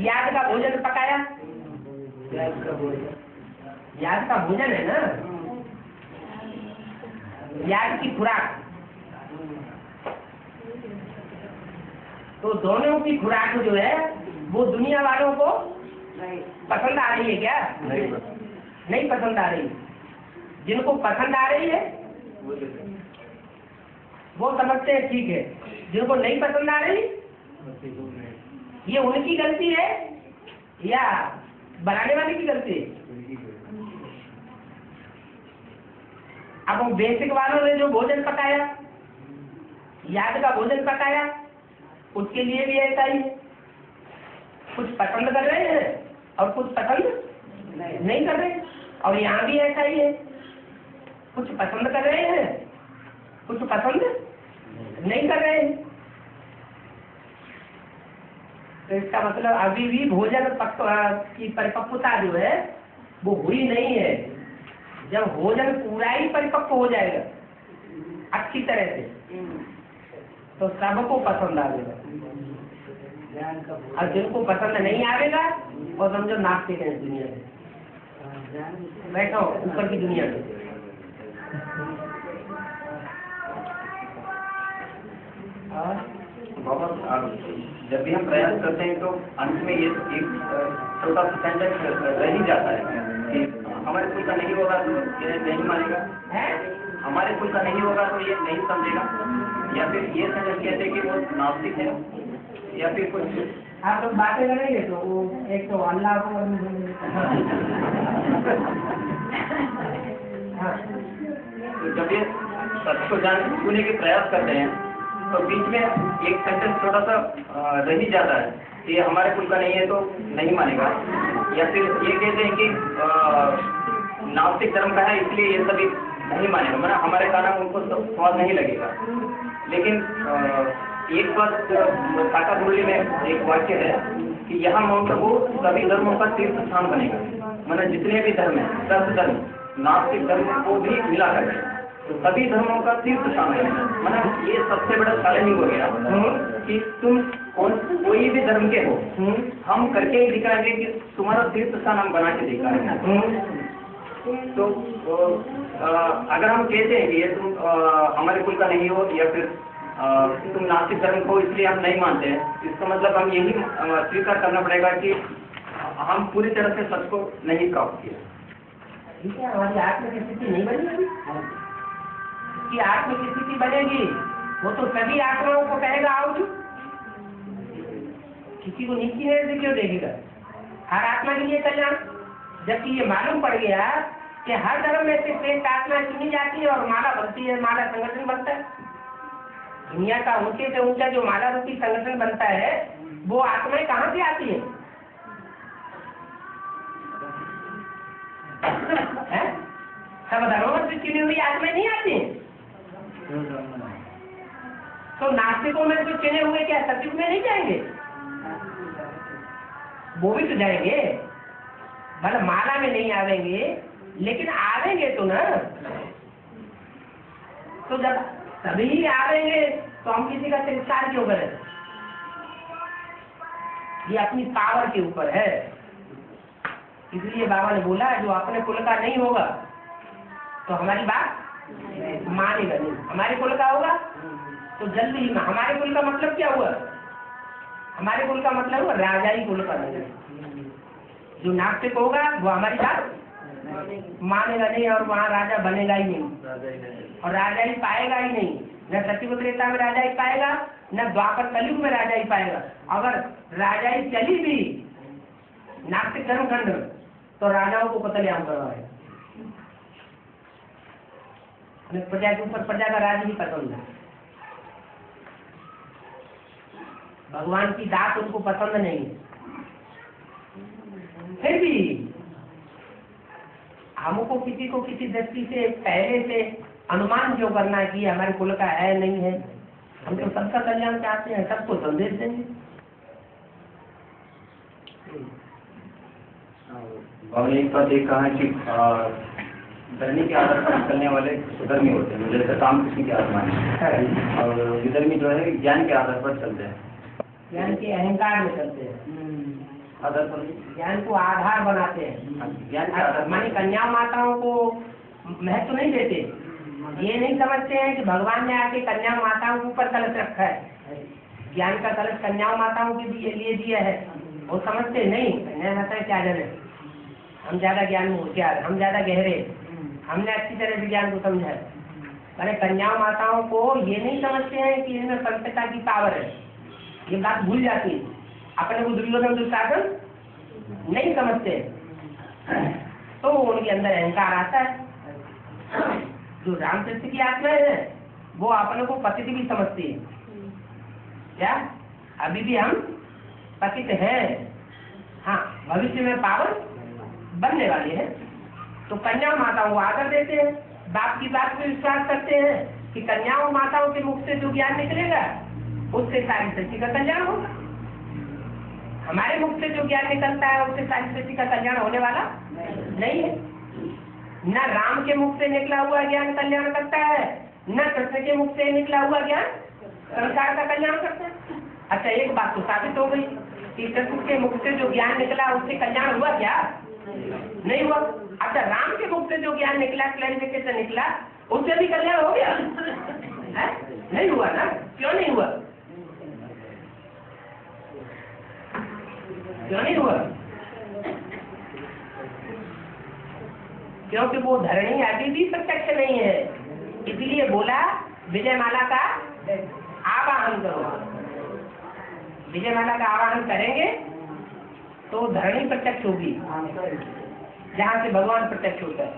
याद का भोजन पकाया। याद का भोजन है ना, याद की खुराक। तो दोनों की खुराक जो है वो दुनिया वालों को पसंद आ रही है क्या? नहीं पसंद आ रही। जिनको पसंद आ रही है वो समझते हैं ठीक है, जिनको नहीं पसंद आ रही ये उनकी गलती है या बनाने वाले की गलती है? अब वो बेसिक वालों ने जो भोजन पकाया, याद का भोजन पकाया, उसके लिए भी ऐसा ही है। कुछ पसंद कर रहे हैं और कुछ पसंद नहीं कर रहे, और यहाँ भी ऐसा ही है, कुछ पसंद कर रहे हैं कुछ पसंद नहीं कर रहे हैं। तो इसका मतलब अभी भी भोजन की परिपक्वता जो है वो हुई नहीं है। जब भोजन पूरा ही परिपक्व हो जाएगा अच्छी तरह से तो सबको पसंद आएगा, और जिनको पसंद नहीं आएगा और समझो नास्तिक है दुनिया में, बैठो ऊपर की दुनिया में। बाबा जब भी हम प्रयास करते हैं तो अंत में ये एक छोटा सा सेंटेंस रह ही जाता है कि हमारे कुल का नहीं होगा तो ये नहीं मानेगा, हमारे कुल का नहीं होगा तो ये नहीं समझेगा, या फिर ये सेंटेंस कहते हैं कि वो नास्तिक है, या फिर कुछ आप लोग बातें करेंगे तो वो एक तो अल्लाह को तो जब ये सत्य को सुनने के प्रयास करते हैं तो बीच में एक सेंटेंस छोटा सा रह ही जाता है कि हमारे कुल का नहीं है तो नहीं मानेगा, या फिर ये कहते हैं कि नास्तिक धर्म का है इसलिए ये सभी नहीं मानेगा, मतलब हमारे खाना उनको स्वाद नहीं लगेगा। लेकिन एक बात काका मुरली में एक वाक्य है कि यहाँ माउंट आबू सभी धर्मों का तीर्थ स्थान बनेगा, मतलब जितने भी धर्म है, सर्व धर्म नास्तिक धर्म को भी मिला करके तो सभी धर्मों का तीर्थ स्थान बनेगा। मतलब ये सबसे बड़ा चैलेंजिंग हो गया कि तुम कोई भी धर्म के हो, हम करके ही दिखाएंगे कि तुम्हारा तीर्थ स्थान हम बना के दिखाएंगे। तो अगर हम कहते हैं कि ये तुम हमारे कुल का नहीं हो, या फिर तुम नास्तिक धर्म को इसलिए हम नहीं मानते हैं, इसका मतलब हम यही स्वीकार करना पड़ेगा कि हम पूरी तरह से सच को नहीं प्राप्त किया। ठीक है, हमारी आत्म की स्थिति नहीं बनेगी, कि आत्म की स्थिति बनेगी वो तो सभी आत्माओं को कहेगा आओ चुप, किसी को नीची नजर से क्यों देखेगा? हर आत्मा के लिए कल्याण। जबकि ये मालूम पड़ गया कि हर धर्म में से श्रेष्ठ आत्मा चुनी जाती है और माला बनती है, माला संगठन बनता है। दुनिया का ऊंचे से ऊंचा जो माला रूपी संगठन बनता है वो आत्माएं कहाँ से आती है? सब धर्मों से चुनी हुई आत्माएं नहीं आती हैं। तो नास्तिकों में तो चुने हुए क्या सत्युग में नहीं जाएंगे? वो भी तो जाएंगे, मतलब माला में नहीं आवेंगे लेकिन आवेंगे तो ना। तो जब सभी आवेंगे तो हम किसी का तिरस्कार क्यों करें? ये अपनी पावर के ऊपर है। इसलिए बाबा ने बोला जो अपने कुल का नहीं होगा तो हमारी बात मानेगा नहीं, हमारे कुल का होगा तो जल्दी ही। हमारे कुल का मतलब क्या हुआ? हमारे कुल का मतलब हुआ राजाई कुल का नहीं। जो नास्तिक होगा वो हमारी बात मानेगा नहीं और वहाँ राजा बनेगा ही नहीं और राजा ही पाएगा ही नहीं। न सतयुग त्रेता में राजा ही पाएगा, न द्वापर कलयुग में राजा ही पाएगा। अगर राजा ही चली भी नास्तिक धर्म खंड में तो राजाओं को कत्लेआम करवाएगा। प्रजा के ऊपर प्रजा का राज ही पसंद है, भगवान की दात उनको पसंद नहीं है। फिर भी हमको किसी को किसी दृष्टि से पहले से अनुमान जो करना है कि हमारे कुल का है नहीं है, हम तो सबका कल्याण चाहते हैं, सबको संदेश देंगे। और एक बात एक कहा है कि धरनी के आधार पर चलने वाले सुधर्मी होते हैं, जैसे रामकृष्ण के आत्मा है, और विधर्मी जो है ज्ञान के आधार पर चलते हैं, ज्ञान के अहंकार में चलते हैं, आधार पर ज्ञान को आधार बनाते हैं। ज्ञान के आधार मानी कन्या माताओं को महत्व नहीं देते, ये नहीं समझते हैं कि भगवान ने आके कन्या माताओं के ऊपर कलश रखा है, ज्ञान का कलश कन्या माताओं के लिए दिया है। वो समझते नहीं, कन्या माता क्या जाने, हम ज्यादा ज्ञान में होशियार, हम ज्यादा गहरे, हमने अच्छी तरह से ज्ञान को समझा है। मैंने कन्या माताओं को ये नहीं समझते हैं कि इनमें पवित्रता की पावर है, ये बात भूल जाती है। अपने को दुर्योधन दुशासन नहीं समझते तो उनके अंदर अहंकार आता है। जो रामकृष्ण की आत्मा है वो अपने को पतित भी समझती है। क्या अभी भी हम पतित हैं? हाँ, भविष्य में पावर बनने वाली है। तो कन्या माताओं को आदर देते हैं, बाप की बात में विश्वास करते हैं कि कन्याओं माताओं के मुख से जो ज्ञान निकलेगा उससे सारी सृष्टि का कल्याण होगा। हमारे मुख से जो ज्ञान निकलता है उससे सारी सृष्टि का कल्याण होने वाला नहीं है। न राम के मुख से निकला हुआ ज्ञान कल्याण करता है, न कृष्ण के मुख से निकला हुआ ज्ञान संसार का कल्याण करता है। अच्छा, एक बात तो साबित हो गई कि कृष्ण के मुख से जो ज्ञान निकला उससे कल्याण हुआ क्या? नहीं हुआ। अच्छा, राम के मुख से जो ज्ञान निकला, क्लैरिफिकेशन निकला, उससे भी कल्याण हो गया? है? नहीं हुआ ना। क्यों नहीं हुआ? क्यों नहीं हुआ? क्योंकि वो धरणी अभी भी प्रत्यक्ष नहीं है, इसलिए बोला विजयमाला का आवाहन करो। विजयमाला का आवाहन करेंगे तो धरणी प्रत्यक्ष होगी, जहाँ से भगवान प्रत्यक्ष होता है।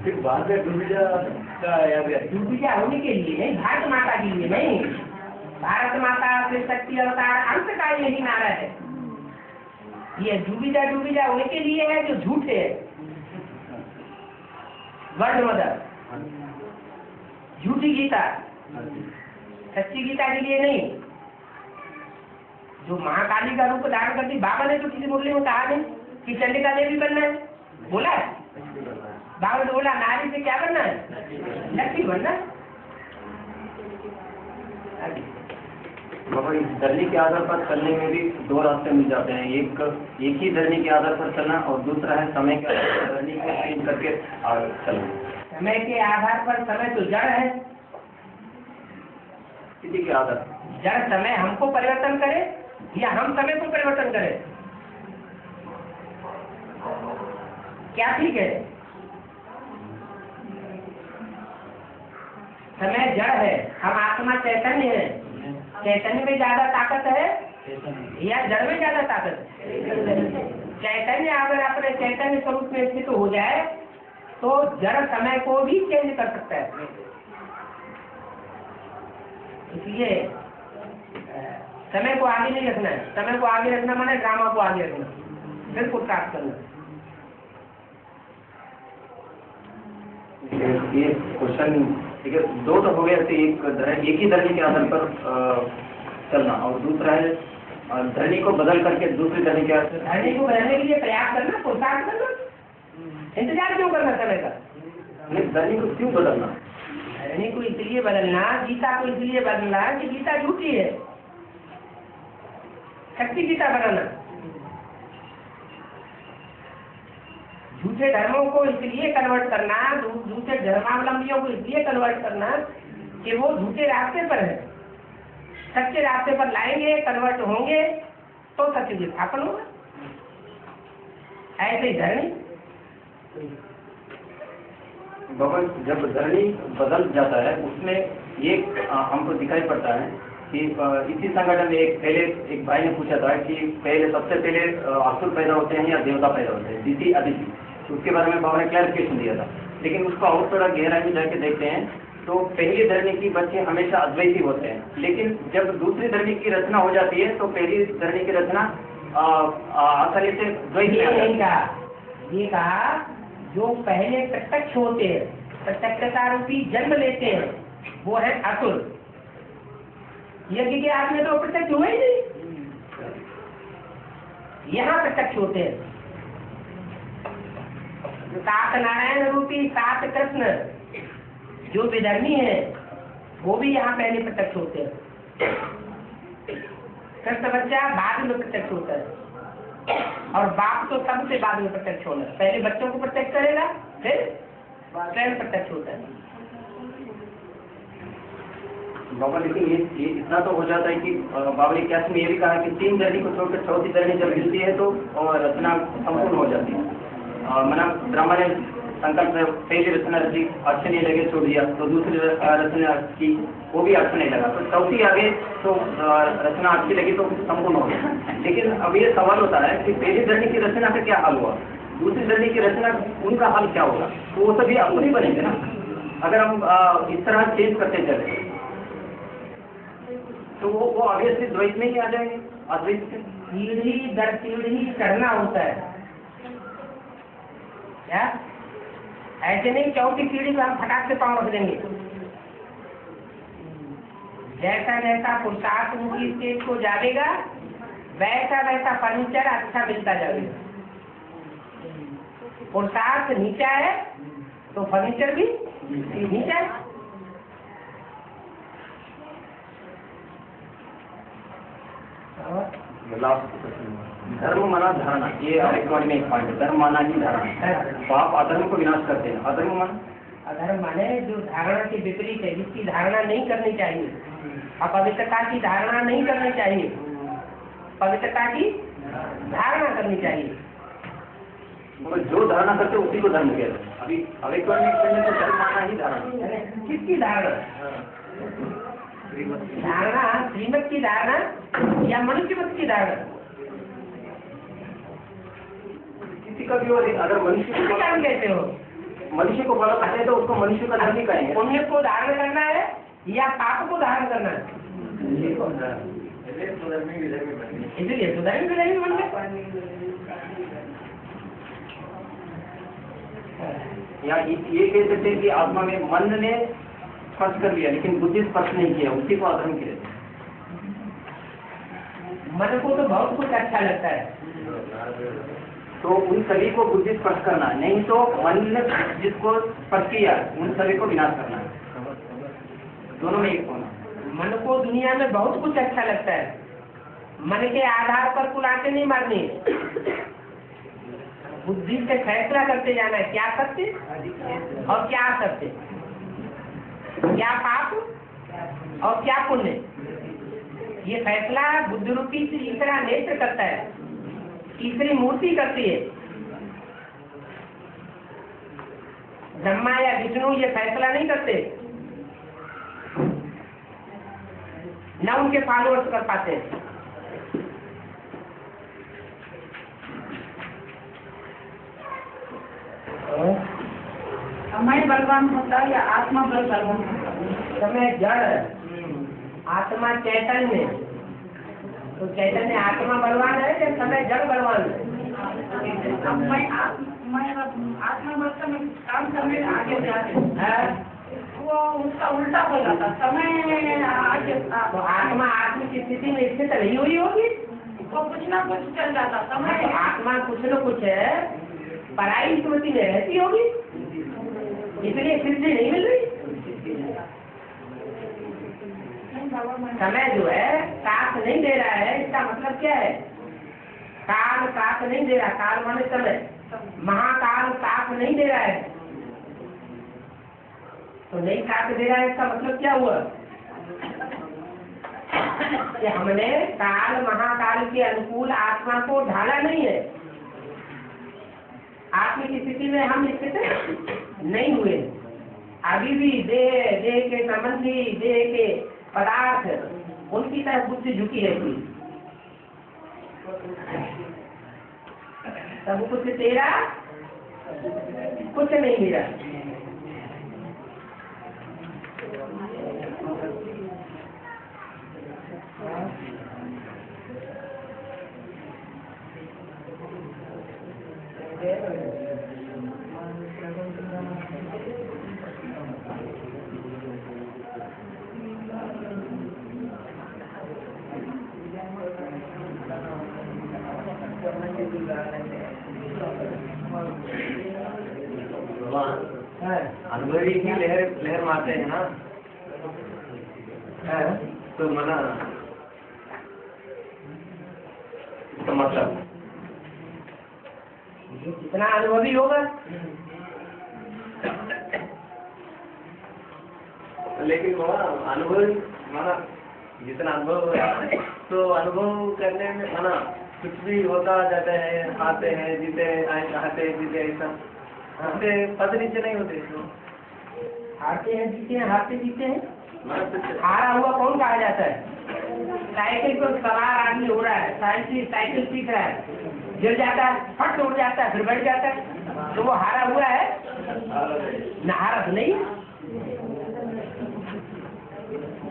फिर बाद में डूबिजा होने के लिए नहीं, भारत माता के लिए नहीं। भारत माता से शक्ति अवतार अंत का यही नारा है। ये डूबिजा होने के लिए है जो झूठे है, वर्ण मदर, झूठी गीता, सच्ची गीता के लिए नहीं। जो महाकाली का रूप धारण करती, बाबा ने तो किसी मुरली में कहा नहीं कि चंडिका देवी बनना है, बोला है? बाबा ने बोला नारी से क्या बनना है? लक्ष्मी बनना है। बाबा, इस धरनी के आधार पर चलने में भी दो रास्ते मिल जाते हैं, एक ही धरनी के आधार पर चलना और दूसरा है समय के आधार पर धरनी को चेंज करके चलना। समय के आधार पर समय तो जड़ है, किसी के आधार जड़ समय हमको परिवर्तन करे या हम समय को परिवर्तन करें, क्या ठीक है? समय जड़ है, हम आत्मा चैतन्य है। चैतन्य में ज्यादा ताकत है या जड़ में ज्यादा ताकत है? चैतन्य अगर अपने चैतन्य स्वरूप में स्थित हो जाए तो जड़ समय को भी चेंज कर सकता है। इसलिए समय को आगे नहीं रखना है। समय को आगे रखना माने ड्रामा को आगे रखना, फिर को प्राप्त करना। ये क्वेश्चन ठीक है, दो तो हो गए थे, एक ही धरनी के आधार पर चलना और दूसरा है धरनी को बदल करके दूसरी धरनी के आधार। धरनी को बदलने के लिए प्रयास करना, पुरुषार्थ करना, इंतजार क्यों करना समय का? धरनी को क्यों बदलना? धरनी को इसलिए बदलना, गीता को इसलिए बदलना कि गीता झूठी है, सच्ची गीता बनाना। झूठे धर्मों को इसलिए कन्वर्ट करना, झूठे धर्मावलंबियों को इसलिए कन्वर्ट करना कि वो झूठे रास्ते पर है। सच्चे रास्ते पर लाएंगे, कन्वर्ट होंगे तो सत्य की स्थापन होगा। ऐसे ही धरणी बाबा जब धरणी बदल जाता है उसमें ये हमको दिखाई पड़ता है कि इसी संगठन में एक भाई ने पूछा था कि सबसे पहले असुर पैदा होते हैं या देवता पैदा होते हैं, दिति अदिति। तो उसके बारे में बाबा ने क्लैरिफिकेशन दिया था। लेकिन उसको और थोड़ा गहराई में जाके देखते हैं तो पहली धरणी की बच्चे हमेशा अद्वैती होते हैं, लेकिन जब दूसरी धरणी की रचना हो जाती है तो पहली धरणी की रचना आसानी से द्वैत में आ जाती है। ये कहा जो पहले प्रत्यक्ष होते हैं, प्रत्यक्षता रूपी जन्म लेते हैं, वो है असुर। यज्ञ के आग में तो प्रत्यक्ष हुए ही नहीं, यहाँ प्रत्यक्ष होते हैं। सात नारायण रूपी सात कृष्ण जो विधर्मी है वो भी यहाँ पहले प्रत्यक्ष होते हैं। कृष्ण बच्चा बाद में प्रत्यक्ष होता है और बाप तो सबसे बाद में प्रत्यक्ष होना है। पहले बच्चों को प्रत्यक्ष करेगा, फिर स्वयं प्रत्यक्ष होता है। बाबा लेकिन ये इतना तो हो जाता है कि बाबा ने क्या ये भी कहा कि तीन धरणी को छोड़कर चौथी धरणी जब मिलती है तो रचना संपूर्ण हो जाती है। मना ब्रह्मा ने संकल्प में पहली रचना रची, अच्छे नहीं लगे छोड़ दिया, तो दूसरी रचना की वो भी अच्छा नहीं लगा, तो चौथी आगे तो रचना अच्छी लगी तो संपूर्ण हो गया। लेकिन अब ये सवाल होता है कि पहली धरणी की रचना का क्या हाल हुआ, दूसरी धरणी की रचना उनका हाल क्या होगा? तो वो सभी अपने ही बनेंगे ना अगर हम इस तरह चेंज करते चले, तो वो ऑब्वियसली द्वैत में ही आ जाएंगे, अद्वैत से। पीढ़ी दर पीढ़ी चढ़ना होता है क्या? ऐसे नहीं चौथी पीढ़ी में हम फटाक से पाँव रख देंगे। जैसा जैसा पुरुषार्थ उनकी स्टेज को जाएगा वैसा वैसा फर्नीचर अच्छा मिलता जाएगा। पुरुषार्थ नीचा है तो फर्नीचर भी नीचा है। धर्म माना धारणा, ये इकोनॉमी में एक पॉइंट है। धर्म माना ही धारणा, तो आप अधर्म को विनाश करते हैं। अधर्म माना, अधर्म माने जो धारणा के विपरीत है, जिसकी धारणा नहीं करनी चाहिए। अपवित्रता की धारणा नहीं करनी चाहिए, पवित्रता की धारणा करनी चाहिए। जो धारणा करते उसी को धर्म कहते हैं। अभी इकोनॉमी में धर्म माना ही धारणा। किसकी धारणा? धारणा श्रीमत की धारणा या मनुष्यवत की धारणा? किसी का भी और अगर मनुष्य को कहते हो, मनुष्य को फॉलो करते हैं तो उसको मनुष्य का धर्म ही कहेंगे। पुण्य को धारण करना है या पाप को धारण करना है? इसलिए सुधर्मी विधर्मी बन गए। या ये कह सकते हैं कि आत्मा में मन ने स्पर्श कर लिया लेकिन बुद्धि स्पर्श नहीं किया, उसी को अधर्म कहते हैं। मन को तो बहुत कुछ अच्छा लगता है, तो उन सभी को बुद्धि स्पर्श करना है, नहीं तो मन ने जिसको स्पर्श किया उन सभी को विनाश करना है। दोनों में एक होना। मन को दुनिया में बहुत कुछ अच्छा लगता है, मन के आधार पर कुलाते नहीं मारनी, बुद्धि से फैसला करते जाना है क्या सत्य और क्या असत्य, क्या पाप और क्या पुण्य। ये फैसला बुद्धि रूपी से तीसरा नेत्र करता है, तीसरी मूर्ति करती है। ब्रह्मा या विष्णु ये फैसला नहीं करते, न उनके फॉलोअर्स कर पाते हैं। समय बलवान होता है या आत्मा बलवान होता है? समय जड़, आत्मा चैतन्य। तो चैतन्य आत्मा बलवान है या समय जड़ बलवान है? अब मैं आत्मा बल में काम करने आगे जाते वो उसका उल्टा हो जाता, समय आगे। तो आत्मा आत्म की स्थिति में स्थित नहीं हुई होगी, वो कुछ ना कुछ चल जाता समय। तो आत्मा कुछ न कुछ है पराई स्मृति में रहती होगी, इसलिए सिद्धि नहीं मिल रही। समय जो है साथ नहीं दे रहा है, इसका मतलब क्या है? काल साथ नहीं दे रहा, काल माने समय, महाकाल साथ नहीं दे रहा है, तो नहीं साथ दे रहा है, इसका मतलब क्या हुआ? कि हमने काल महाकाल के अनुकूल आत्मा को ढाला नहीं है। आत्मिक स्थिति में हम स्थित नहीं हुए। अभी भी देह के संबंधी, देह के पदार्थ उनकी तरफ बुद्धि झुकी रहती। सब कुछ तेरा, कुछ नहीं मेरा। अनुभवी की लहर मारते हैं ना, तो मना इसका मतलब जितना अनुभवी होगा। लेकिन वह अनुभव माना जितना अनुभव होगा तो अनुभव करने में माना कुछ भी होता जाता है, आते हैं जीते आते जीते ऐसा हमसे पद नीचे नहीं होते। हारते हैं जीते हैं, हारते जीते हैं। माना कुछ हारा हुआ कौन कहा जाता है? साइकिल पर सवार आदमी हो रहा है, साइकिल सीख रहा है, गिर जाता है, फट उड़ जाता है, फिर बैठ जाता है, तो वो हारा हुआ है ना? हारा तो नहीं।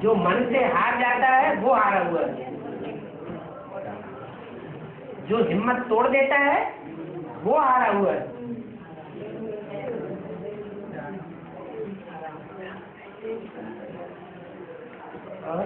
जो मन से हार जाता है वो हारा हुआ है। जो हिम्मत तोड़ देता है वो हारा हुआ है। और